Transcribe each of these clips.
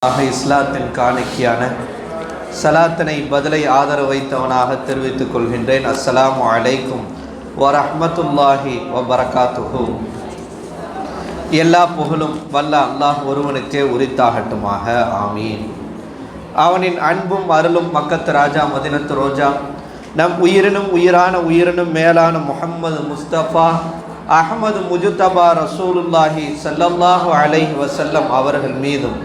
இஸ்லாத்தின் காணிக்கையான சலாத்தினை பதிலை ஆதரவு வைத்தவனாக தெரிவித்துக் கொள்கின்றேன். அஸ்ஸலாமு அலைக்கும் வரஹ்மத்துல்லாஹி வபரகாத்துஹு. எல்லா புகழும் வல்ல அல்லாஹ் ஒருவனுக்கே உரித்தாகட்டுமாக. ஆமீன். அவனின் அன்பும் அருளும் மக்கத்து ராஜா மதினத்து ரோஜா நம் உயிரினும் உயிரான உயிரினும் மேலான முஹம்மது முஸ்தபா அஹ்மது முஜ்தபா ரசூலுல்லாஹி ஸல்லல்லாஹு அலைஹி வஸல்லம் அவர்கள் மீதும்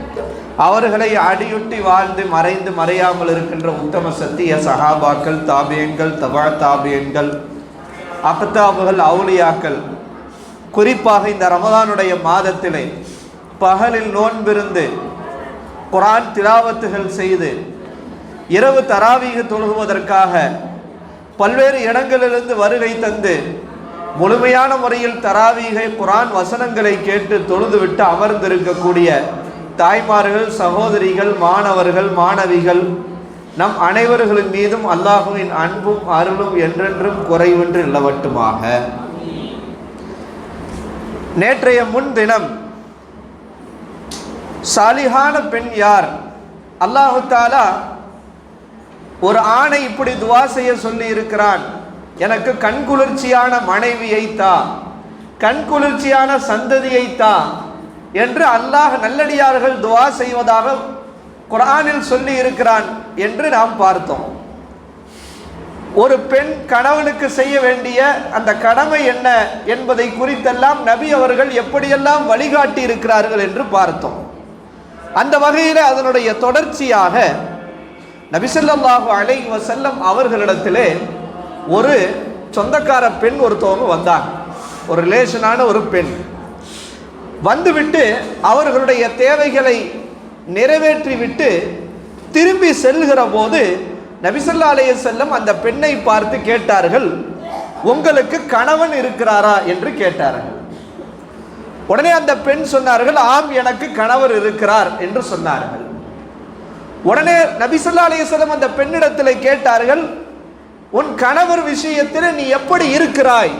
அவர்களை அடியொட்டி வாழ்ந்து மறைந்து மறையாமல் இருக்கின்ற உத்தம சத்திய சஹாபாக்கள், தாபியன்கள், தபா தாபியன்கள், அக்தாபுகள், அவுலியாக்கள், குறிப்பாக இந்த ரமதானுடைய மாதத்திலே பகலில் நோன்பிருந்து குர்ஆன் திலாவத்துகள் செய்து இரவு தராவீஹ் தொழுகுவதற்காக பல்வேறு இடங்களிலிருந்து வருகை தந்து முழுமையான முறையில் தராவீகை குர்ஆன் வசனங்களை கேட்டு தொழுதுவிட்டு அமர்ந்திருக்கக்கூடிய தாய்மார்கள், சகோதரிகள், மாணவர்கள், மாணவிகள், நம் அனைவர்களின் மீதும் அல்லாஹுவின் அன்பும் அருளும் என்றென்றும் குறைவின்றி நிலவட்டுமாக. நேற்றைய முன்தினம் சாலிஹான பெண் யார்? அல்லாஹு தஆலா ஒரு ஆணை இப்படி துவா செய்ய சொல்லி இருக்கிறான், எனக்கு கண்குளிர்ச்சியான மனைவியை தா, கண்குளிர்ச்சியான சந்ததியை தா என்று அல்லாஹ் நல்லடியார்கள் துவா செய்வதாக குர்ஆனில் சொல்லி இருக்கிறான் என்று நாம் பார்த்தோம். ஒரு பெண் கணவனுக்கு செய்ய வேண்டிய அந்த கடமை என்ன என்பதை குறித்தெல்லாம் நபி அவர்கள் எப்படியெல்லாம் வழிகாட்டி இருக்கிறார்கள் என்று பார்த்தோம். அந்த வகையில் அதனுடைய தொடர்ச்சியாக நபி ஸல்லல்லாஹு அலைஹி வஸல்லம் அவர்களிடத்திலே ஒரு சொந்தக்கார பெண் ஒருத்தவங்க வந்தாங்க. ஒரு ரிலேஷனான ஒரு பெண் வந்துவிட்டு அவர்களுடைய தேவைகளை நிறைவேற்றிவிட்டு திரும்பி செல்கிற போது நபி ஸல்லல்லாஹு அலைஹி வஸல்லம் அந்த பெண்ணை பார்த்து கேட்டார்கள், உங்களுக்கு கணவன் இருக்கிறாரா என்று கேட்டார்கள். உடனே அந்த பெண் சொன்னார்கள், ஆம், எனக்கு கணவர் இருக்கிறார் என்று சொன்னார்கள். உடனே நபி ஸல்லல்லாஹு அலைஹி வஸல்லம் அந்த பெண்ணிடத்தில் கேட்டார்கள், உன் கணவர் விஷயத்தில் நீ எப்படி இருக்கிறாய்,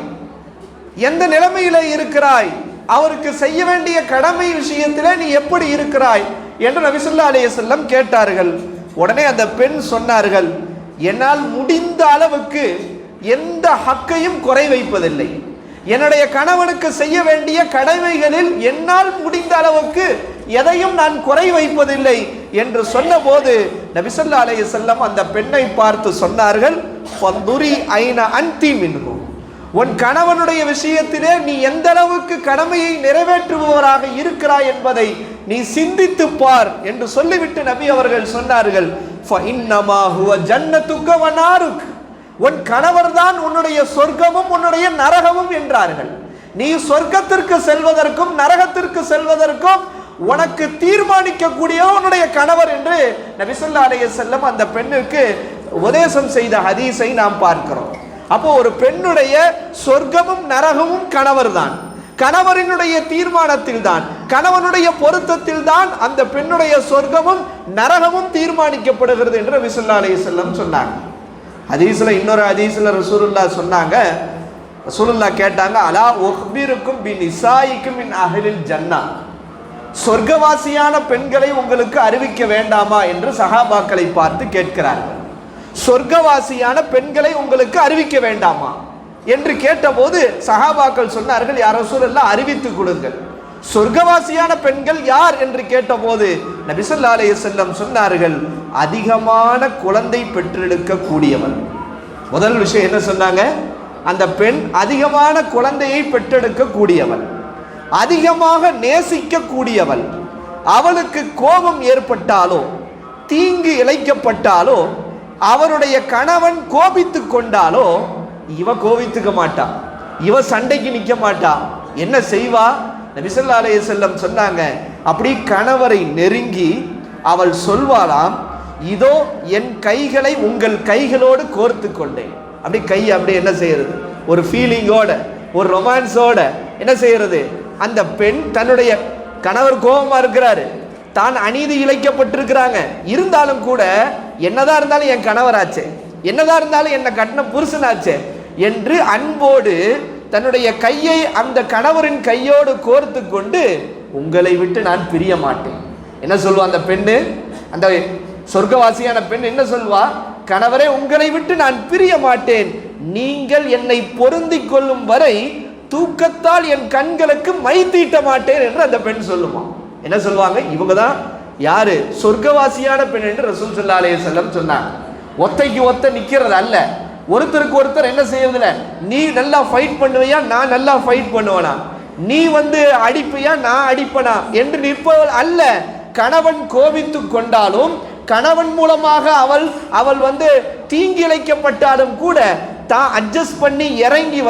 எந்த நிலைமையில இருக்கிறாய், அவருக்கு செய்ய வேண்டிய கடமை விஷயத்திலே நீ எப்படி இருக்கிறாய் என்று நபி ஸல்லல்லாஹு அலைஹி வஸல்லம் கேட்டார்கள். உடனே அந்த பெண் சொன்னார்கள், என்னால் முடிந்த அளவுக்கு எந்த ஹக்கையும் குறை வைப்பதில்லை, என்னுடைய கணவனுக்கு செய்ய வேண்டிய கடமைகளில் என்னால் முடிந்த அளவுக்கு எதையும் நான் குறை வைப்பதில்லை என்று சொன்னபோது நபி ஸல்லல்லாஹு அலைஹி வஸல்லம் அந்த பெண்ணை பார்த்து சொன்னார்கள், ஃபந்துரி ஐன அன்தி மின்ஹு, உன் கணவனுடைய விஷயத்திலே நீ எந்த அளவுக்கு கடமையை நிறைவேற்றுபவராக இருக்கிறாய் என்பதை நீ சிந்தித்து பார் என்று சொல்லிவிட்டு நபி அவர்கள் சொன்னார்கள், ஃபஇன்னமா ஹுவ ஜன்னத்துக வ நாருக், உன் கணவர் தான் உன்னுடைய சொர்க்கமும் உன்னுடைய நரகமும் என்றார்கள். நீ சொர்க்கத்திற்கு செல்வதற்கும் நரகத்திற்கு செல்வதற்கும் உனக்கு தீர்மானிக்கக்கூடிய உன்னுடைய கணவர் என்று நபி ஸல்லல்லாஹு அலைஹி வஸல்லம் அந்த பெண்ணுக்கு உபதேசம் செய்த ஹதீஸை நாம் பார்க்கிறோம். அப்போ ஒரு பெண்ணுடைய சொர்க்கமும் நரகமும் கணவர் தான், கணவரினுடைய தீர்மானத்தில் தான், கணவனுடைய பொருத்தத்தில் தான் அந்த பெண்ணுடைய சொர்க்கமும் நரகமும் தீர்மானிக்கப்படுகிறது என்று நபி ஸல்லல்லாஹு அலைஹி வஸல்லம் சொன்னாங்க. ஹதீஸ்ல இன்னொரு ஹதீஸ்ல ரசூலுல்லாஹ் சொன்னாங்க, ரசூலுல்லாஹ் கேட்டாங்க, அலா உக்பிருக்கும் பி நிசாயிக்கும் மின் அஹ்லில் ஜன்னா, சொர்க்கவாசியான பெண்களை உங்களுக்கு அறிவிக்க வேண்டாமா என்று சஹாபாக்களை பார்த்து கேட்கிறார்கள். சொர்க்கவாசியான பெண்களை உங்களுக்கு அறிவிக்க வேண்டாமா என்று கேட்டபோது சஹாபாக்கள் சொன்னார்கள், யா ரசூலல்லாஹ் அறிவித்து கொடுங்கள். சொர்க்கவாசியான பெண்கள் யார் என்று கேட்டபோது நபி ஸல்லல்லாஹு அலைஹி வஸல்லம் சொன்னார்கள், அதிகமான குழந்தை பெற்றெடுக்க கூடியவள். முதல் விஷயம் என்ன சொன்னாங்க? அந்த பெண் அதிகமான குழந்தையை பெற்றெடுக்க கூடியவள், அதிகமாக நேசிக்க கூடியவள். அவளுக்கு கோபம் ஏற்பட்டாலோ தீங்கு இழைக்கப்பட்டாலோ அவருடைய கணவன் கோபித்து கொண்டாலோ இவ கோபித்துக்க மாட்டா, இவ சண்டைக்கு நிற்க மாட்டா. என்ன செய்வா? நபி ஸல்லல்லாஹு அலைஹி வஸல்லம் சொன்னாங்க, அப்படி கணவரை நெருங்கி அவள் சொல்வாளாம், இதோ என் கைகளை உங்கள் கைகளோடு கோர்த்து கொண்டேன். அப்படி கை அப்படி என்ன செய்யறது, ஒரு ஃபீலிங்கோட ஒரு ரொமான்ஸோட என்ன செய்யறது, அந்த பெண் தன்னுடைய கணவர் கோபமா இருக்கிறாரு, தான் அநீதி இழைக்கப்பட்டிருக்கிறாங்க, இருந்தாலும் கூட என்னதான் இருந்தாலும் என் கணவராச்சே, என்னதான் இருந்தாலும் என்னை கட்டின புருஷனாச்சே என்று அன்போடு தன்னுடைய கையை அந்த கணவரின் கையோடு கோர்த்து கொண்டு, உங்களை விட்டு நான் பிரிய மாட்டேன், என்ன சொல்லுவா அந்த பெண்ணு, அந்த சொர்க்கவாசியான பெண் என்ன சொல்வா? கணவரே, உங்களை விட்டு நான் பிரிய மாட்டேன், நீங்கள் என்னை பொருந்திக் கொள்ளும் வரை தூக்கத்தால் என் கண்களுக்கு மை தீட்ட மாட்டேன் என்று அந்த பெண் சொல்லுமா. என்ன சொல்லுவாங்க? இவங்க தான் யாரு? சொர்க்கவாசியான பெண் என்று ரசூல் ஸல்லல்லாஹு அலைஹி வஸல்லம் சொன்னாங்க. ஒத்தைக்கு ஒத்த நிக்கிறது அல்ல, ஒருத்தருக்கு ஒருத்தர் என்ன செய்யறதில்ல, நீ நல்லா ஃபைட் பண்ணுவியா, நான் நல்லா ஃபைட் பண்ணுவேனா, நீ அடிப்பையா, நான் அடிப்பனா என்று நிற்பவள் அல்ல. கணவன் கோபித்து கொண்டாலும், கணவன் மூலமாக அவள் தீங்கிழைக்கப்பட்டாலும் கூட தான் அட்ஜஸ்ட் பண்ணி இறங்கி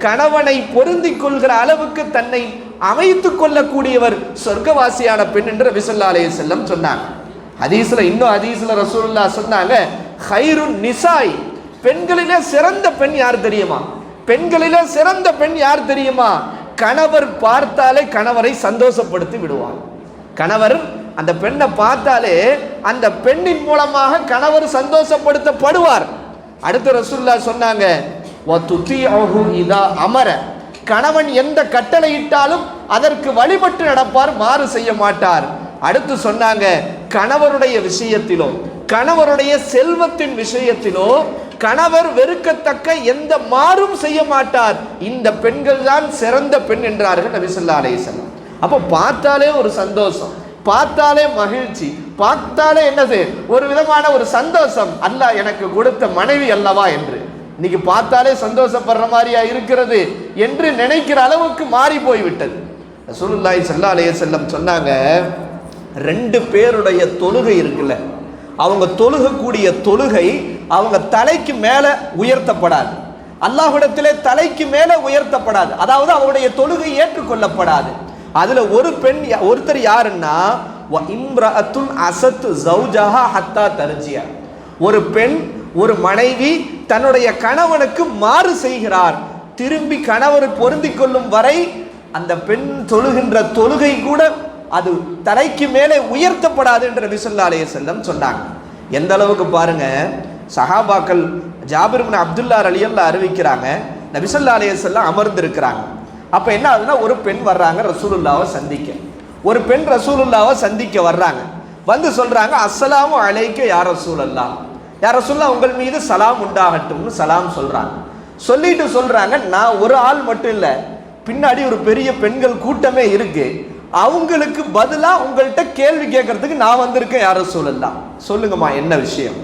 கணவனை பொருந்தி கொள்கிற அளவுக்கு தன்னை அமைத்துக் கொள்ளக்கூடியவர் சொர்க்கவாசியான பெண் என்று நபி ஸல்லல்லாஹு அலைஹி வஸல்லம் சொன்னாங்க. ஹதீஸ்ல ரசூலுல்லாஹ் சொன்னாங்க, ஹைருன் நிசாய், பெண்களிலே சிறந்த பெண் யார் தெரியுமா? பெண்களிலே சிறந்த பெண் யார் தெரியுமா? கணவர் பார்த்தாலே கணவரை சந்தோஷப்படுத்தி விடுவார். கணவர் அந்த பெண்ணை பார்த்தாலே அந்த பெண்ணின் மூலமாக கணவர் சந்தோஷப்படுத்தப்படுவார். அடுத்த ரசூலுல்லாஹ் சொன்னாங்க, வதுதிஉஹு இதா அமர, கணவன் எந்த கட்டளை இட்டாலும் அதற்கு வழிபட்டு நடப்பார், மாறு செய்ய மாட்டார். அடுத்து சொன்னாங்க, கணவருடைய விஷயத்திலோ, கணவருடைய செல்வத்தின் விஷயத்திலோ கணவர் வெறுக்கத்தக்க எந்த மாறும் செய்ய மாட்டார். இந்த பெண்கள் தான் சிறந்த பெண் என்றார்கள் நபி ஸல்லல்லாஹு அலைஹி வஸல்லம். அப்போ பார்த்தாலே ஒரு சந்தோஷம், பார்த்தாலே மகிழ்ச்சி, பார்த்தாலே என்னது, ஒரு விதமான ஒரு சந்தோஷம், அல்லாஹ் எனக்கு கொடுத்த மனைவி அல்லவா என்று இன்னைக்கு பார்த்தாலே சந்தோஷப்படுற மாதிரியா இருக்கிறது என்று நினைக்கிற அளவுக்கு மாறி போய்விட்டது. ரசூலுல்லாஹி ஸல்லல்லாஹு அலைஹி வஸல்லம் சொன்னாங்க, 2 பேருடைய தொழுகை இருக்குல்ல, அவங்க தொழுகக்கூடிய தொழுகை அவங்க தலைக்கு மேல உயர்த்தப்படாது, அல்லாஹ்விடத்திலே தலைக்கு மேல உயர்த்தப்படாது, அதாவது அவருடைய தொழுகை ஏற்றுக்கொள்ளப்படாது. அதுல ஒருத்தர் யாருன்னா, இம்ரஅத்துன் அஸத் ஜௌஜஹா ஹத்தா தர்ஜியா, ஒரு பெண், ஒரு மனைவி தன்னுடைய கணவனுக்கு மாறு செய்கிறார், திரும்பி கணவர் பொருந்திக் கொள்ளும் வரை அந்த பெண் தொழுகின்ற தொழுகை கூட அது தலைக்கு மேலே உயர்த்தப்படாது என்று நபி ஸல்லல்லாஹு அலைஹி வஸல்லம் சொன்னாங்க. எந்த அளவுக்கு பாருங்க, சஹாபாக்கள் ஜாபிர் இப்னு அப்துல்லா ரலியல்லாஹு அறிவிக்கிறாங்க, நபி ஸல்லல்லாஹு அலைஹி வஸல்லம் அமர்ந்திருக்கிறாங்க. அப்ப என்ன ஆகுதுன்னா, ஒரு பெண் வர்றாங்க ரசூலுல்லாஹ்வை சந்திக்க, ஒரு பெண் ரசூலுல்லாஹ்வை சந்திக்க வர்றாங்க, சொல்றாங்க, அஸ்ஸலாமு அலைக்க யா ரசூலல்லாஹ், யா ரசூலல்லாஹ் உங்கள் மீது சலாம் உண்டாகட்டும்னு சலாம் சொல்றாங்க. சொல்லிட்டு சொல்றாங்க, நான் ஒரு ஆள் மட்டும் இல்ல, பின்னாடி ஒரு பெரிய பெண்கள் கூட்டமே இருக்கு, அவங்களுக்கு பதிலா உங்கள்கிட்ட கேள்வி கேட்கறதுக்கு நான் வந்திருக்கேன் யா ரசூலல்லாஹ், சொல்லுங்கம்மா என்ன விஷயம்.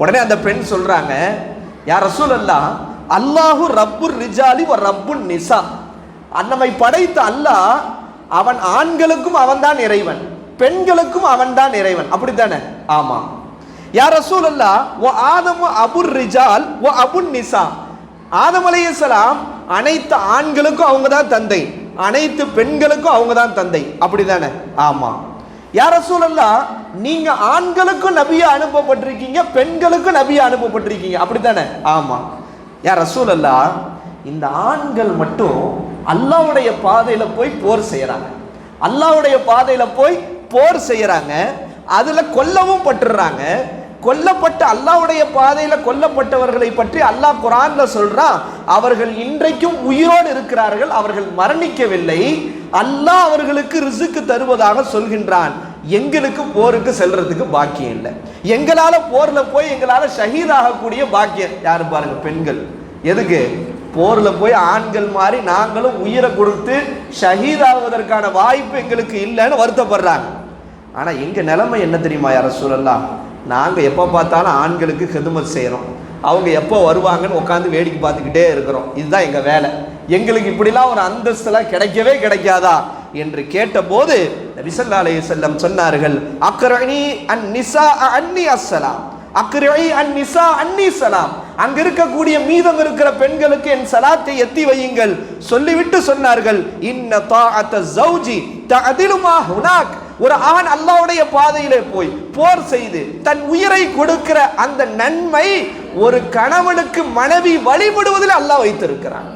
உடனே அந்த பெண் சொல்றாங்க, யா ரசூலல்லாஹ், அல்லாஹு ரப்புர் ரிஜாலி வ ரப்புன் நிசா, நம்மை படைத்த அல்லாஹ் அவன் ஆண்களுக்கும் அவன் தான் இறைவன், பெண்களுக்கும் அவன் தான் இறைவன், அப்படித்தானே? ஆமா. யா ரசூலல்லாஹ், வ ஆதமு அபுர் ரிஜால் வ அபுன் நிசா, ஆதம் அலைஹிஸ்ஸலாம் அனைத்து ஆண்களுக்கும் அவங்க தான் தந்தை, அனைத்து பெண்களுக்கும் அவங்க தான் தந்தை, அப்படிதானே? ஆமா. யா ரசூலல்லாஹ், நீங்க ஆண்களுக்கும் நபியா அனுப்பப்பட்டிருக்கீங்க, பெண்களுக்கும் நபியா அனுப்பப்பட்டிருக்கீங்க, அப்படித்தானே? ஆமா. யா ரசூலல்லாஹ், இந்த ஆண்கள் மட்டும் அல்லாஹ்வுடைய பாதையில போய் போர் செய்யறாங்க, அல்லாஹ்வுடைய பாதையில போய் போர் செய்யறாங்க, அதுல கொல்லவும் பட்டுறாங்க. கொல்லப்பட்ட அல்லாஹ்வுடைய பாதையில கொல்லப்பட்டவர்களை பற்றி அல்லாஹ் குர்ஆன்ல சொல்றான், அவர்கள் இன்றைக்கும் உயிரோடு இருக்கிறார்கள், அவர்கள் மரணிக்கவில்லை, அல்லாஹ் அவர்களுக்கு ரிஸ்க் தருவதாக சொல்கின்றான். எங்களுக்கு போருக்கு செல்றதுக்கு பாக்கியம் இல்லை, எங்களால போர்ல போய் எங்களால ஷஹீத் ஆகக்கூடிய பாக்கியம் யாரு பாருங்க, பெண்கள். எதுக்கு? போர்ல போய் ஆண்கள் மாதிரி நாங்களும் உயிரை கொடுத்து ஷஹீத் ஆகுவதற்கான வாய்ப்பு எங்களுக்கு இல்லைன்னு வருத்தப்படுறாங்க. ஆனா எங்க நிலைமை என்ன தெரியுமா யா ரசூலல்லாஹ், நாங்க எப்போ பார்த்தாலும் ஆண்களுக்கு ஹிதுமத் செய்கிறோம், அவங்க எப்போ வருவாங்கன்னு உட்காந்து வேடிக்கை பார்த்துக்கிட்டே இருக்கிறோம், இதுதான் எங்க வேலை, எங்களுக்கு இப்படிலாம் ஒரு அந்தஸ்தெல்லாம் கிடைக்கவே கிடைக்காதா என்று கேட்டபோது நபி ஸல்லல்லாஹு அலைஹி வஸல்லம் சொன்னார்கள், அக்ரனி அன் நிசா அன்னி அஸ்ஸலாம், அக்ரனி அன் நிசா அன்னி ஸலாம், அங்க இருக்கக்கூடிய மீதம் இருக்கிற பெண்களுக்கு என் சலாத்தை எத்தி வையுங்கள். சொல்லிவிட்டு சொன்னார்கள், இன்ன தாஅத ஸௌஜி தஅதிலு மா ஹுனாக், ஒரு ஆண் அல்லாஹ்வுடைய பாதையிலே போய் போர் செய்து தன் உயிரை கொடுக்கிற அந்த நன்மை ஒரு கணவனுக்கு மனைவி வழிபடுவதில் அல்லாஹ் வைத்திருக்கிறான்.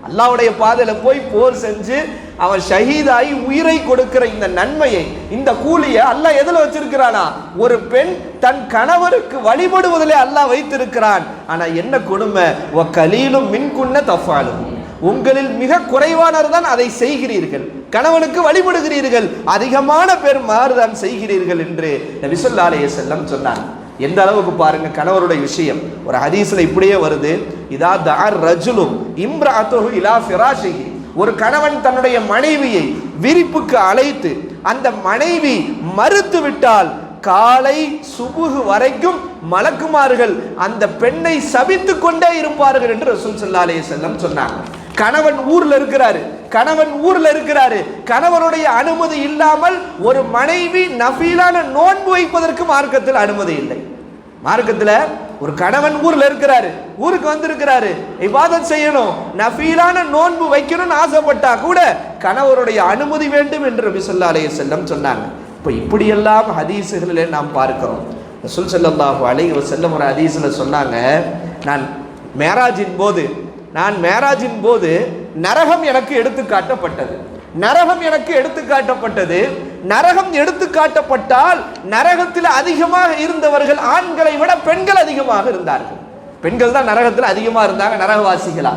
அல்லாஹ்வுடைய பாதையில போய் போர் செஞ்சு அவன் ஷஹீதாகி உயிரை கொடுக்கிற இந்த நன்மையை, இந்த கூலியை அல்லாஹ் எதுல வச்சிருக்கிறானா, ஒரு பெண் தன் கணவருக்கு வழிபடுவதிலே அல்லாஹ் வைத்திருக்கிறான். ஆனா என்ன கொடுமை, வ கலீலும் மின்குன்ன தஃபாலும், உங்களில் மிக குறைவானவர் தான் அதை செய்கிறீர்கள். கணவனுக்கு வழிபடுகிறீர்கள், அதிகமான பேர் மாறுதான் செய்கிறீர்கள் என்று நபி ஸல்லல்லாஹு அலைஹி வஸல்லம் சொன்னாங்க. எந்த அளவுக்கு பாருங்க கணவருடைய விஷயம். ஒரு ஹதீஸ்ல இப்படியே வருது, இதா தஅர் ரஜுலு இம்ரஅத்துஹு இலா ஃபிராஷிஹி, ஒரு கணவன் தன்னுடைய மனைவியை விரிப்புக்கு அழைத்து அந்த மனைவி மறுத்து விட்டால் காலை சுபுகு வரைக்கும் மலக்குமார்கள் அந்த பெண்ணை சபித்துக் கொண்டே இருப்பார்கள் என்று ரசூல் ஸல்லல்லாஹு அலைஹி வஸல்லம் சொன்னாங்க. கணவன் ஊர்ல இருக்கிறாரு, கணவனுடைய அனுமதி இல்லாமல் ஒரு மனைவி நஃபீலான நோன்பு வைப்பதற்கு மார்க்கத்தில் அனுமதி இல்லை. மார்க்கத்தில் ஒரு கணவன் ஊர்ல இருக்கிறாரு, ஊருக்கு வந்திருக்கிறாரு, இபாதத் செய்யணும், நஃபீலான நோன்பு வைக்கணும்னு ஆசைப்பட்டா கூட கணவருடைய அனுமதி வேண்டும் என்று நபி ஸல்லல்லாஹு அலைஹி வஸல்லம் சொன்னாங்க. இப்போ இப்படியெல்லாம் ஹதீஸுகளிலே நாம் பார்க்கிறோம். ரசூல் ஸல்லல்லாஹு அலைஹி வஸல்லம் ஒரு ஹதீஸில் சொன்னாங்க, நான் மேராஜின் போது நரகம் எனக்கு எடுத்து காட்டப்பட்டது. நரகம் எடுத்து காட்டப்பட்டால் நரகத்தில் அதிகமாக இருந்தவர்கள் ஆண்களை விட பெண்கள் அதிகமாக இருந்தார்கள். பெண்கள் தான் நரகத்தில் அதிகமாக இருந்தாங்க, நரகவாசிகளா.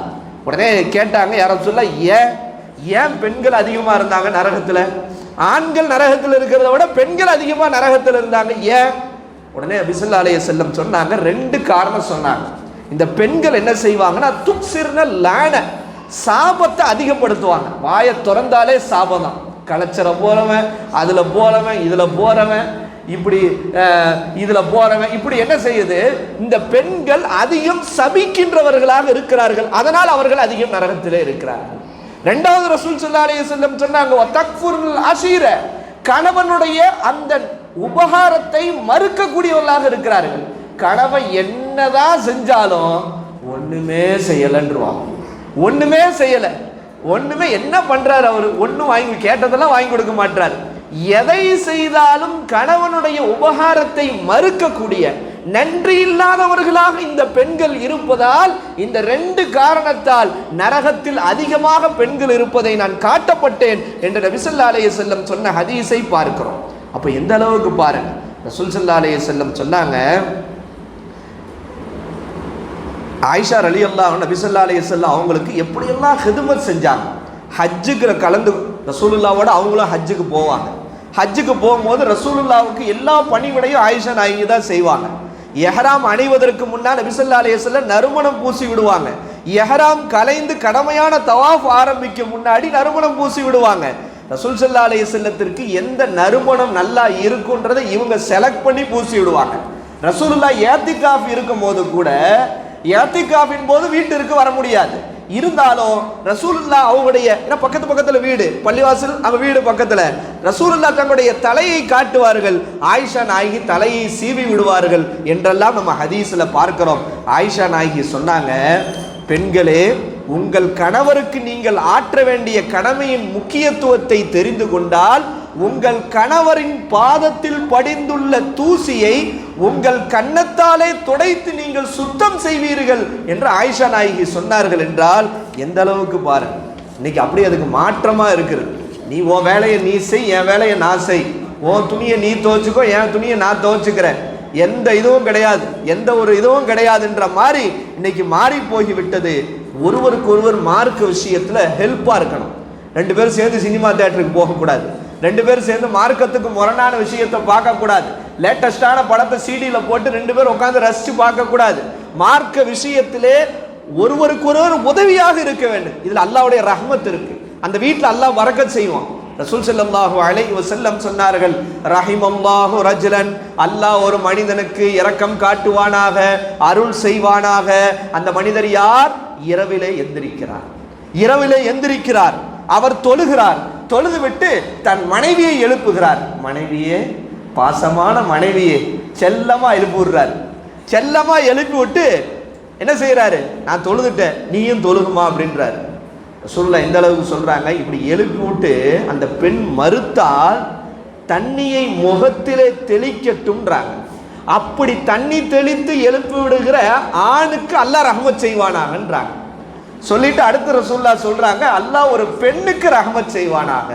உடனே கேட்டாங்க, யாரும் சொல்ல ஏன் பெண்கள் அதிகமாக இருந்தாங்க நரகத்தில்? ஆண்கள் நரகத்தில் இருக்கிறத விட பெண்கள் அதிகமாக நரகத்தில் இருந்தாங்க, ஏன்? உடனே நபி ஸல்லல்லாஹு அலைஹி வஸல்லம் சொன்னாங்க, 2 காரணம் சொன்னாங்க. இந்த பெண்கள் என்ன செய்வாங்கன்னா துக்ஸிர்ன லான, சாபத்தை அதிகப்படுத்துவாங்க. வாயை திறந்தாலே சாபம் தான். கலச்சர போறவன், அதுல போறவன், இதுல போறவன், இப்படி இதுல போறவன், இப்படி என்ன செய்யுது, இந்த பெண்கள் அதிகம் சபிக்கின்றவர்களாக இருக்கிறார்கள். அதனால் அவர்கள் அதிகம் நரகத்திலே இருக்கிறார்கள். 2வது ரசூல் ஸல்லல்லாஹு அலைஹி வஸல்லம் சொன்னாங்க, வதக்ஃபுருல் அஷீர, கணவனுடைய அந்த உபகாரத்தை மறுக்கக்கூடியவர்களாக இருக்கிறார்கள். கணவன் என்னதான் செஞ்சாலும் ஒண்ணுமே செய்யலன்றுவாங்க. ஒண்ணுமே என்ன பண்றாரு அவரு? ஒன்னும் வாங்கி கேட்டதெல்லாம் வாங்கி கொடுக்க மாட்டார். எதை செய்தாலும் கணவனுடைய உபகாரத்தை மறுக்கக்கூடிய நன்றி இல்லாதவர்களாக இந்த பெண்கள் இருப்பதால், இந்த 2 காரணத்தால் நரகத்தில் அதிகமாக பெண்கள் இருப்பதை நான் காட்டப்பட்டேன் என்று நபி ஸல்லல்லாஹு அலைஹி வஸல்லம் சொன்ன ஹதீஸை பார்க்கிறோம். அப்ப எந்த அளவுக்கு பாருங்க, ரசூல் ஸல்லல்லாஹு அலைஹி வஸல்லம் சொன்னாங்க, ஆயிஷா ரலியல்லாஹு அன்ஹா நபி ஸல்லல்லாஹு அலைஹி வஸல்லம் அவங்களுக்கு எப்படியெல்லாம் ஹிதுமத் செஞ்சாங்க. ஹஜ்ஜுக்கு கலந்து ரசூலுல்லாவோட அவங்களும் ஹஜ்ஜுக்கு போவாங்க. ஹஜ்ஜுக்கு போகும்போது ரசூலுல்லாவுக்கு எல்லா பணிவிடையும் ஆயிஷா நாயகி தான் செய்வாங்க. எஹ்ராம் அணிவதற்கு முன்னால் நபி ஸல்லல்லாஹு அலைஹி வஸல்லம் நறுமணம் பூசி விடுவாங்க. எஹ்ராம் கலைந்து கடமையான தவாஃப் ஆரம்பிக்கும் முன்னாடி நறுமணம் பூசி விடுவாங்க. ரசூல் ஸல்லல்லாஹு அலைஹி வஸல்லத்திற்கு எந்த நறுமணம் நல்லா இருக்குன்றதை இவங்க செலக்ட் பண்ணி பூசி விடுவாங்க. ரசூலுல்லாஹ் ஏத்திகாஃப் இருக்கும் போது கூட, ஏத்திகாஃபின் போது வீட்டிற்கு வர முடியாது. இருந்தாலும் ரசூலுல்லாஹ் அவங்களுடைய பக்கத்துல வீடு, பள்ளிவாசல், அவங்க வீடு பக்கத்துல, ரசூலுல்லாஹ் தங்களுடைய தலையை காட்டுவார்கள், ஆயிஷா நாயகி தலையை சீவி விடுவார்கள் என்றெல்லாம் நம்ம ஹதீஸ்ல பார்க்கிறோம். ஆயிஷா நாயகி சொன்னாங்க, பெண்களே, உங்கள் கணவருக்கு நீங்கள் ஆற்ற வேண்டிய கடமையின் முக்கியத்துவத்தை தெரிந்து கொண்டால் உங்கள் கணவரின் பாதத்தில் படிந்துள்ள தூசியை உங்கள் கன்னத்தாலே துடைத்து நீங்கள் சுத்தம் செய்வீர்கள் என்று ஆயிஷா நாயகி சொன்னார்கள் என்றால் எந்த அளவுக்கு பாருங்க. இன்னைக்கு அப்படியே அதுக்கு மாற்றமா இருக்குது. நீ உன் வேலையை நீ செய், என் வேலையை நான் செய், உன் துணியை நீ துவைச்சுக்கோ, என் துணியை நான் துவைச்சுக்கிறேன், எந்த இதுவும் கிடையாது, எந்த ஒரு இதுவும் கிடையாதுன்ற மாதிரி இன்னைக்கு மாறி போகி விட்டது. ஒருவருக்கு ஒருவர் மார்க்க விஷயத்துல ஹெல்ப்பா இருக்கணும். 2 பேரும் சேர்ந்து சினிமா தியேட்டருக்கு போகக்கூடாது. 2 பேரும் சேர்ந்து மார்க்கத்துக்கு முரணான விஷயத்தை பார்க்கக்கூடாது. லேட்டஸ்டான படத்தை சிடியில போட்டு 2 பேரும் உட்காந்து ரசிச்சு பார்க்கக்கூடாது. மார்க்க விஷயத்திலே ஒருவருக்கு ஒருவர் உதவியாக இருக்க வேண்டும். இதுல அல்லாஹ்வுடைய ரஹ்மத் இருக்கு. அந்த வீட்டில் அல்லாஹ் பரக்கத் செய்வான். ரசூல் ஸல்லல்லாஹு அலைஹி வஸல்லம் சொன்னார்கள், ரஹிமல்லாஹு ரஜுலன், அல்லாஹ் ஒரு மனிதனுக்கு இரக்கம் காட்டுவானாக, அருள் செய்வானாக. அந்த மனிதர் யார்? இரவிலே எந்திரிக்கிறார், அவர் தொழுகிறார், தொழுது விட்டு தன் மனைவியை எழுப்புகிறார். மனைவியே, பாசமான மனைவியே, செல்லமா எழுப்பி விடுறார். செல்லமா எழுப்பி விட்டு என்ன செய்யறாரு? நான் தொழுதுட்டேன், நீயும் தொழுகுமா அப்படின்றார். சொல்ல எந்த அளவுக்கு சொல்றாங்க, இப்படி எழுப்பி விட்டு அந்த பெண் மறுத்தால் தண்ணியை முகத்திலே தெளிக்கட்டும்ன்றாங்க. அப்படி தண்ணி தெளித்து எழுப்பி விடுகிற ஆணுக்கு அல்லாஹ் ரஹ்மத் செய்வானாகன்றாங்க. சொல்லிட்டு அடுத்த ரசூலுல்லாஹ் சொல்றாங்க, அல்லாஹ் ஒரு பெண்ணுக்கு ரஹ்மத் செய்வானாக.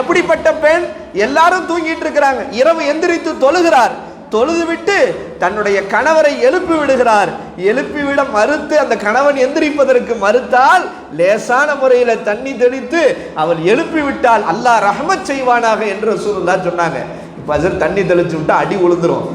எப்படிப்பட்ட பெண்? எல்லாரும் தூங்கிட்டு இருக்கிறாங்க, இரவு எந்திரித்து தொழுகிறார், தொழுதுவிட்டு தன்னுடைய கணவரை எழுப்பி விடுகிறார். எழுப்பிவிட மறுத்து அந்த கணவன் எந்திரிப்பதற்கு மறுத்தால் லேசான முறையில் தண்ணி தெளித்து அவள் எழுப்பி விட்டால் அல்லாஹ் ரஹ்மத் செய்வானாக என்று ரசூலுல்லாஹ் சொன்னாங்க. இப்போ தண்ணி தெளிச்சு விட்டா அடி விழுந்துரும்,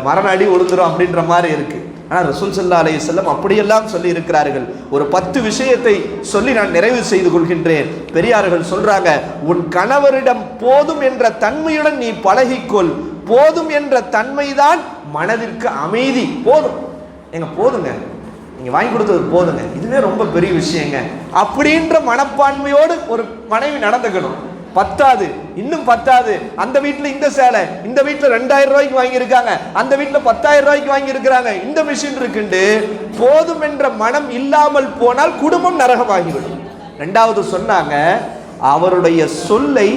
மரண அடி விழுந்துரும் அப்படின்ற மாதிரி இருக்கு. ஆனால் ரசூல் ஸல்லல்லாஹு அலைஹி வஸல்லம் அப்படியெல்லாம் சொல்லி இருக்கிறார்கள். ஒரு 10 விஷயத்தை சொல்லி நான் நிறைவு செய்து கொள்கின்றேன். பெரியார்கள் சொல்றாங்க, உன் கணவரிடம் போதும் என்ற தன்மையுடன் நீ பழகிக்கொள். போதும் என்ற தன்மைதான் மனதிற்கு அமைதி. போதும் எங்க போதுங்க, நீங்க வாங்கி கொடுத்தது போதுங்க, இதுவே ரொம்ப பெரிய விஷயங்க அப்படின்ற மனப்பான்மையோடு ஒரு மனைவி நடந்துக்கணும். பத்தாது, இன்னும் பத்தாது, அந்த வீட்டில் இந்த சேலை, இந்த வீட்டில் 2000 ரூபாய்க்கு வாங்கியிருக்காங்க, அந்த வீட்டில் 10,000 ரூபாய்க்கு வாங்கியிருக்கிறாங்க, இந்த மிஷின் இருக்குண்டு போதும் என்ற மனம் இல்லாமல் போனால் குடும்பம் நரகமாகிவிடும். 2வது சொன்னாங்க, அவருடைய சொல்லை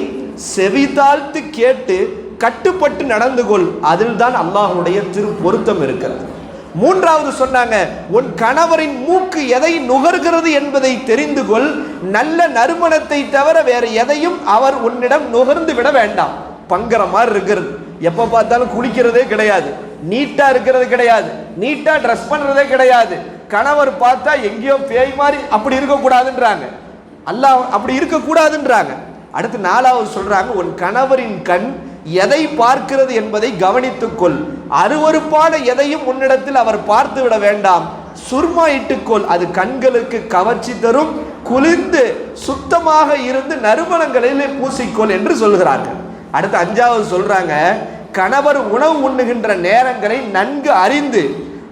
செவிதாழ்த்து கேட்டு கட்டுப்பட்டு நடந்து கொள், அதில் தான் அல்லாஹ்வுடைய திரு பொருத்தம் இருக்கிறது. 3வது சொன்னாங்க, உன் கணவரின் மூக்கு எதை நுகர்கிறது என்பதை தெரிந்து கொள். நல்ல நறுமணத்தை தவிர வேற எதையும் அவர் உன்னிடம் நுகர்ந்து விட வேண்டாம். பங்கர மாதிரி இருக்கிறது, எப்ப பார்த்தாலும் குளிக்கிறதே கிடையாது, நீட்டா இருக்கிறது கிடையாது, நீட்டா ட்ரெஸ் பண்றதே கிடையாது. கணவர் பார்த்தா எங்கேயோ பேய் மாதிரி அப்படி இருக்கக்கூடாதுன்றாங்க. அல்லாஹ் அப்படி இருக்கக்கூடாதுன்றாங்க. அடுத்து 4வது சொல்றாங்க, உன் கணவரின் கண் எதை பார்க்கிறது என்பதை கவனித்துக்கொள். அருவருப்பான எதையும் உன்னிடத்தில் அவர் பார்த்து விட வேண்டாம். சுர்மா இட்டுக்கொள், அது கண்களுக்கு கவர்ச்சி தரும். குளிர்ந்து சுத்தமாக இருந்து நறுமணங்களிலே பூசிக்கொள் என்று சொல்கிறார்கள். அடுத்து 5வது சொல்றாங்க, கணவர் உணவு உண்ணுகின்ற நேரங்களை நன்கு அறிந்து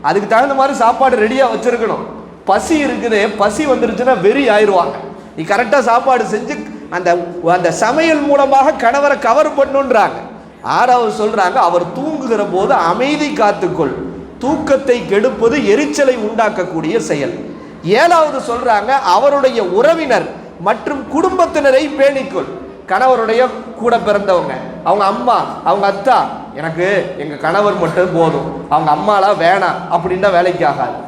அதுக்கு தகுந்த மாதிரி சாப்பாடு ரெடியா வச்சிருக்கணும். பசி இருக்குது, பசி வந்துருச்சுன்னா வெறி ஆயிடுவாங்க. நீ கரெக்டா சாப்பாடு செஞ்சு அந்த சமையல் மூலமாக கணவரை கவர் பண்ணுன்றாங்க. 6வது சொல்றாங்க, அவர் தூங்குகிற போது அமைதி காத்துக்கொள். தூக்கத்தை கெடுப்பது எரிச்சலை உண்டாக்கக்கூடிய செயல். 7வது சொல்றாங்க, அவருடைய உறவினர் மற்றும் குடும்பத்தினரை பேணிக்கொள். கணவருடைய கூட பிறந்தவங்க, அவங்க அம்மா, அவங்க அத்தா, எனக்கு எங்க கணவர் மட்டும் போதும், அவங்க அம்மாலாம் வேணாம் அப்படின்னா வேலைக்கு ஆகாது.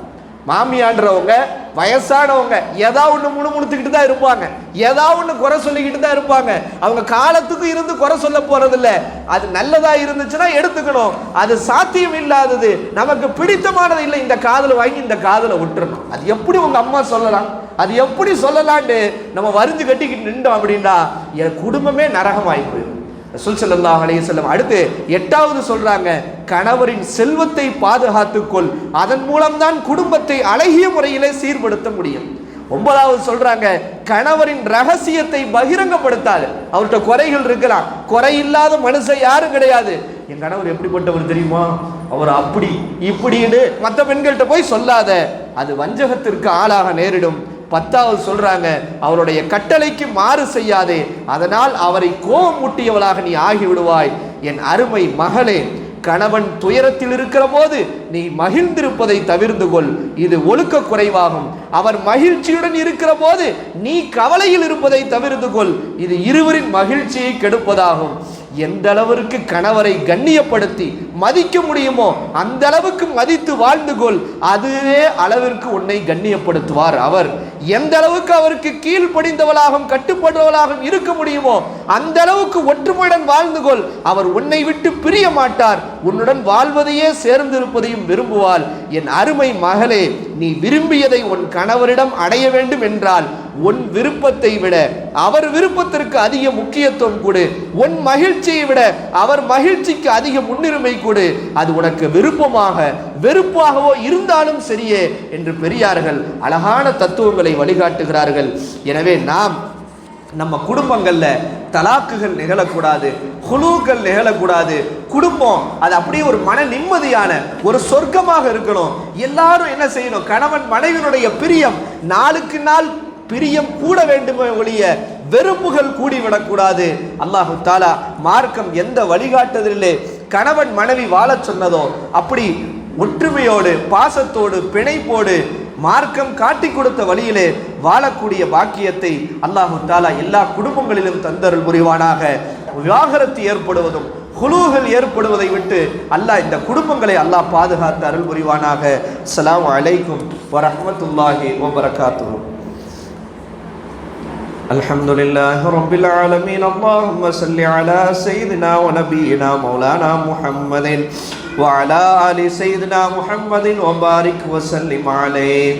மாமியான்றவங்க வயசானவங்க ஏதாவது ஒன்று முணுமுணுத்துக்கிட்டு தான் இருப்பாங்க, ஏதாவது ஒன்று குறை சொல்லிக்கிட்டு தான் இருப்பாங்க. அவங்க காலத்துக்கு இருந்து குறை சொல்ல போறதில்ல. அது நல்லதா இருந்துச்சுன்னா எடுத்துக்கணும், அது சாத்தியம் இல்லாதது, நமக்கு பிடித்தமானது இல்லை, இந்த காதில் வாங்கி இந்த காதில் விட்டுறணும். அது எப்படி உங்க அம்மா சொல்லலாம், அது எப்படி சொல்லலான்னு நம்ம வரிஞ்சு கட்டிக்கிட்டு நின்றோம் அப்படின்னா என் குடும்பமே நரகமாகி போயிடும். ரசூல் ஸல்லல்லாஹு அலைஹி வஸல்லம் அடுத்து 8வது சொல்றாங்க, கணவரின் செல்வத்தை பாதுகாத்துக்கொள். அதன் மூலம்தான் குடும்பத்தை அழகிய முறையிலே சீர்படுத்த முடியும். 9வது சொல்றாங்க, கணவரின் ரகசியத்தை பகிரங்கப்படுத்தாது. அவர்கிட்ட குறைகள் இருக்கலாம், குறை இல்லாத மனுஷன் யாரும் கிடையாது. என் கணவர் எப்படிப்பட்டவர் தெரியுமா, அவர் அப்படி இப்படின்னு மற்ற பெண்கள்கிட்ட போய் சொல்லாத, அது வஞ்சகத்திற்கு ஆளாக நேரிடும். 10வது சொல்றாங்க, அவருடைய கட்டளைக்கு மாறு செய்யாதே, அதனால் அவரை கோபமூட்டியவளாக நீ ஆகிவிடுவாய். என் அருமை மகளே, கணவன் துயரத்தில் இருக்கிற போது நீ மகிழ்ந்திருப்பதை தவிர்த்து கொள், இது ஒழுக்க குறைவாகும். அவர் மகிழ்ச்சியுடன் இருக்கிற போது நீ கவலையில் இருப்பதை தவிர்த்து கொள், இது இருவரின் மகிழ்ச்சியை கெடுப்பதாகும். எந்த அளவிற்கு கணவரை கண்ணியப்படுத்தி மதிக்க முடியுமோ அந்த அளவுக்கு மதித்து வாழ்ந்து கொள், அதுவே அளவிற்கு உன்னை கண்ணியப்படுத்துவார் அவர். எந்த அளவுக்கு அவருக்கு கீழ்ப்படிந்தவளாகவும் கட்டுப்படுவளாகவும் இருக்க முடியுமோ அந்த அளவுக்கு ஒற்றுமையுடன் வாழ்ந்து கொள், அவர் உன்னை விட்டு பிரிய மாட்டார், உன்னுடன் வாழ்வதையே சேர்ந்திருப்பதையும் விரும்புவாள். என் அருமை மகளே, நீ விரும்பியதை உன் கணவரிடம் அடைய வேண்டும் என்றால் உன் விருப்பத்தை விட அவர் விருப்பத்திற்கு அதிக முக்கியத்துவம் கொடு. உன் மகிழ்ச்சியை விட அவர் மகிழ்ச்சிக்கு அதிக முன்னுரிமை கொடு. அது உனக்கு விருப்பமாக வெறுப்பாகவோ இருந்தாலும் சரியே என்று பெரியார்கள் அழகான தத்துவங்களை வழிகாட்டுகிறார்கள். எனவே நாம் நம்ம குடும்பங்கள்ல தலாக்குகள் நிகழக்கூடாது, குலூக்கள் நிகழக்கூடாது. குடும்பம் அது அப்படியே ஒரு மன நிம்மதியான ஒரு சொர்க்கமாக இருக்கணும். எல்லாரும் என்ன செய்யணும், கணவன் மனைவியினுடைய பிரியம் நாளுக்கு நாள் பிரியம் கூட வேண்டுமே ஒழிய வெறுப்புகள் கூடிவிடக்கூடாது. அல்லாஹு தாலா மார்க்கம் எந்த வழிகாட்டுதலிலே கணவன் மனைவி வாழச் சொன்னதோ அப்படி ஒற்றுமையோடு பாசத்தோடு பிணைப்போடு மார்க்கம் காட்டி கொடுத்த வழியிலே வாழக்கூடிய பாக்கியத்தை அல்லாஹு தாலா எல்லா குடும்பங்களிலும் தந்தருள் புரிவானாக. விவாகரத்து ஏற்படுவதும் குலூகள் ஏற்படுவதை விட்டு அல்லாஹ் இந்த குடும்பங்களை அல்லாஹ் பாதுகாத்து அருள் புரிவானாக. அஸ்ஸலாமு அலைக்கும் வரஹ்மத்துல்லாஹி வபரகாத்துஹு. அல்ஹம்துலில்லாஹி ரப்பில் ஆலமீன். அல்லாஹும்ம ஸல்லி அலா சய்யிதினா வ நபியினா மௌலானா முஹம்மதின் وعلى آل سيدنا محمد وبارك وسلم عليه.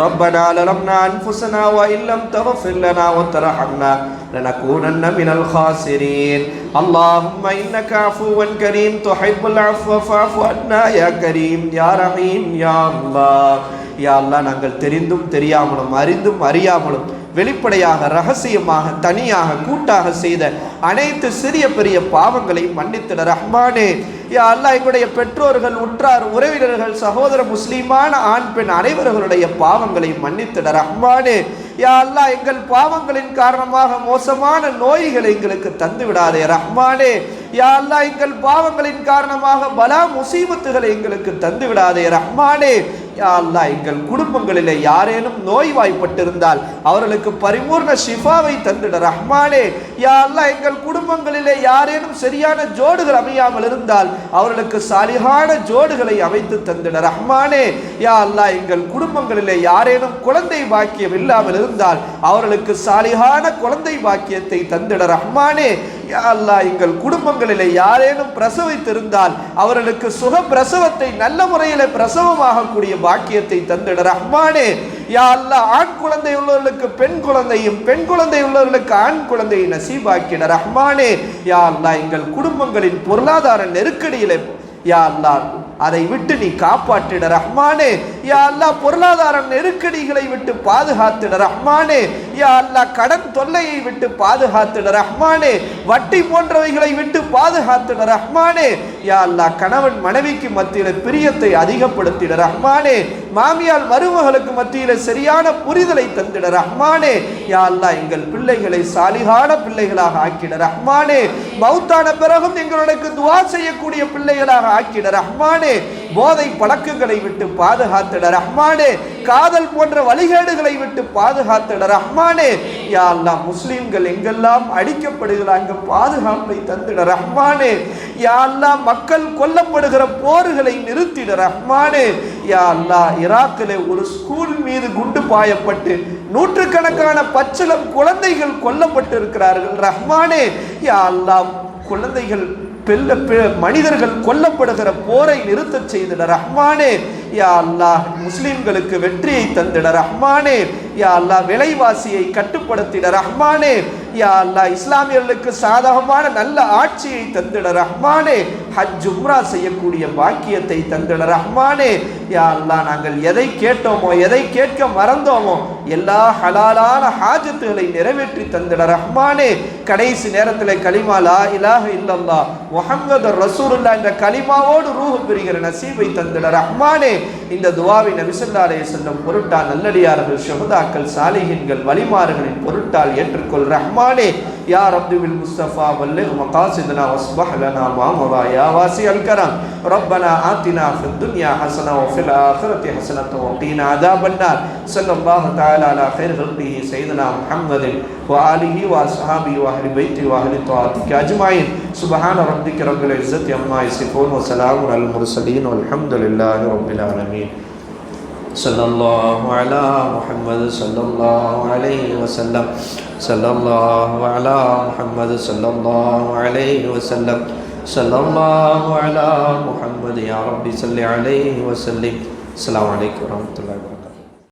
ربنا ظلمنا أنفسنا وإن لم تغفر لنا وترحمنا لنكونن من الخاسرين. اللهم إنك عفو كريم تحب العفو فاعف عنا يا كريم يا رحيم يا الله. யா அல்லாஹ், நாங்கள் தெரிந்தும் தெரியாமலும் அறிந்தும் அறியாமலும் வெளிப்படையாக ரகசியமாக தனியாக கூட்டாக செய்த அனைத்து சிறிய பெரிய பாவங்களை மன்னித்திட ரஹ்மானே. யா அல்லாஹ், எங்களுடைய பெற்றோர்கள், உற்றார், உறவினர்கள், சகோதர முஸ்லிமான ஆண் பெண் அனைவர்களுடைய பாவங்களை மன்னித்திட ரஹ்மானே. யா அல்லாஹ், எங்கள் பாவங்களின் காரணமாக மோசமான நோய்களை எங்களுக்கு தந்து விடாதே ரஹ்மானே. யா அல்லாஹ், எங்கள் பாவங்களின் காரணமாக பலா முசீபத்துகளை எங்களுக்கு தந்து விடாதே ரஹ்மானே. யா அல்லாஹ், எங்கள் குடும்பங்களிலே யாரேனும் நோய்வாய்ப்பட்டிருந்தால் அவர்களுக்கு பரிபூர்ண ஷிஃபாவை தந்திட ரஹ்மானே. யா அல்லாஹ், எங்கள் குடும்பங்களிலே யாரேனும் சரியான ஜோடுகள் அமையாமல் இருந்தால் அவர்களுக்கு சாலிஹான ஜோடுகளை அமைத்து தந்திட ரஹ்மானே. யா அல்லாஹ், எங்கள் குடும்பங்களிலே யாரேனும் குழந்தை பாக்கியம் இல்லாமல் இருந்தால் அவர்களுக்கு சாலிஹான குழந்தை பாக்கியத்தை தந்திட ரஹ்மானே. யா அல்லாஹ், எங்கள் குடும்பங்களிலே யாரேனும் பிரசவித்திருந்தால் அவர்களுக்கு சுக பிரசவத்தை நல்ல முறையில் பிரசவமாகக்கூடிய பாக்கியத்தை தந்திட ரஹ்மானே. யா அல்லாஹ், ஆண் குழந்தை உள்ளவர்களுக்கு பெண் குழந்தையும், பெண் குழந்தை உள்ளவர்களுக்கு ஆண் குழந்தையை நசீபாக்கிட ரஹ்மானே. யா அல்லாஹ், எங்கள் குடும்பங்களின் பொருளாதார நெருக்கடியிலே யா அல்லாஹ் அதை விட்டு நீ காப்பாற்றிட ரஹ்மானே. யா அல்லாஹ், பொருளாதார நெருக்கடிகளை விட்டு பாதுகாத்திட ரஹ்மானே. யா அல்லாஹ், கடன் தொல்லையை விட்டு பாதுகாத்திட ரஹ்மானே. வட்டி போன்றவைகளை விட்டு பாதுகாத்திட ரஹ்மானே. யா அல்லாஹ், கணவன் மனைவிக்கு மத்தியில் பிரியத்தை அதிகப்படுத்திட ரஹ்மானே. மாமியால் மருமகளுக்கு மத்தியில் சரியான புரிதலை தந்திட ரஹ்மானே. யா அல்லாஹ், எங்கள் பிள்ளைகளை சாலிகான பிள்ளைகளாக ஆக்கிட ரஹ்மானே. மௌத்தான பிறகும் எங்களுக்கு துஆ செய்யக்கூடிய பிள்ளைகளாக ஆக்கிட ரஹ்மானே. போதை பழக்கங்களை விட்டு பாதுகாத்திட ரஹ்மானே. காதல் போன்ற வழிகேடுகளை விட்டு பாதுகாத்திட ரஹ்மானே. யா அல்லாஹ், முஸ்லிம்கள் எங்கெல்லாம் அடிக்கப்படுகிறாங்க பாதுகாப்பை தந்திட ரஹ்மானே. யா அல்லாஹ், மக்கள் கொல்லப்படுகிற போர்களை நிறுத்திட ரஹ்மானே. யா அல்லாஹ், ஈராக்கிலே ஒரு ஸ்கூல் மீது குண்டு பாயப்பட்டு நூற்றுக்கணக்கான பச்சிளம் குழந்தைகள் கொல்லப்பட்டு இருக்கிறார்கள் ரஹ்மானே. யா அல்லாஹ், குழந்தைகள் மனிதர்கள் கொல்லப்படுகிற போரை நிறுத்த செய்திட ரஹ்மானே. யா அல்லாஹ், முஸ்லிம்களுக்கு வெற்றியை தந்திட ரஹ்மானே. யா அல்லாஹ், விலைவாசியை கட்டுப்படுத்திட ரஹ்மானே. யா அல்லாஹ், இஸ்லாமியர்களுக்கு சாதகமான நல்ல ஆட்சியை தந்திட ரஹ்மானே. ஹஜ் உம்ரா செய்யக்கூடிய பாக்கியத்தை தந்திட ரஹ்மானே. யா அல்லாஹ், நாங்கள் எதை கேட்டோமோ எதை கேட்க மறந்தோமோ எல்லா ஹலாலான ஹாஜத்துகளை நிறைவேற்றி தந்திட ரஹ்மானே. கடைசி நேரத்தில் கலிமா லா இலாஹ இல்லல்லாஹ் முஹம்மது ரசூலுல்லாஹ் என்ற கலிமாவோடு ரூஹ் பெறுகிற நசீபை தந்திட ரஹ்மானே. இந்த துஆவை நபி ஸல்லல்லாஹு அலைஹி வஸல்லம் பொருட்டால் நல்லடியார்கள், ஷுஹதாக்கள், சாலிஹீன்கள், வலிமார்களின் பொருட்டால் ஏற்றுக்கொள் ரஹ்மானே. யா ரப்பி பில் முஸ்தஃபா பல்லிக் மகாசிதனா வஸ்பஹ் லனா மா மதா யா வாசிஅல் கரம். ரப்பனா ஆத்தினா ஃபித் துன்யா ஹஸனா வ ஃபில் ஆখিরাতি ஹஸனத்தன் வ கீனா அஸாபன் நார். ஸல்லல்லாஹு தஆலா அலா கைர் ஹல்கிஹி ஸையதுனா முஹம்மதின் வ ஆலிஹி வ அஸ்ஹாபிஹி வ அஹ்லி பைத்தி வ அஹ்லி தஆத்திக அஜ்மாயின். சுப்ஹான ரப்பிக ரப்பில் இஸ்ஸத்தி அம்மா யசிஃபூன் வ ஸலாமுன் அலல் முர்ஸலீன் வல்ஹம்துலில்லாஹி ரப்பில் ஆலமீன். ஸல்லல்லாஹு அலா முஹம்மது ஸல்லல்லாஹு அலைஹி வஸல்லம். ஸல்லல்லாஹு அலா முஹம்மது ஸல்லல்லாஹு அலைஹி வஸல்லம். ஸல்லல்லாஹு அலா முஹம்மது யா ரப்பி ஸல்லி அலைஹி வஸல்லிம். அஸ்ஸலாமு அலைக்கும் வரஹ்மத்துல்லாஹி.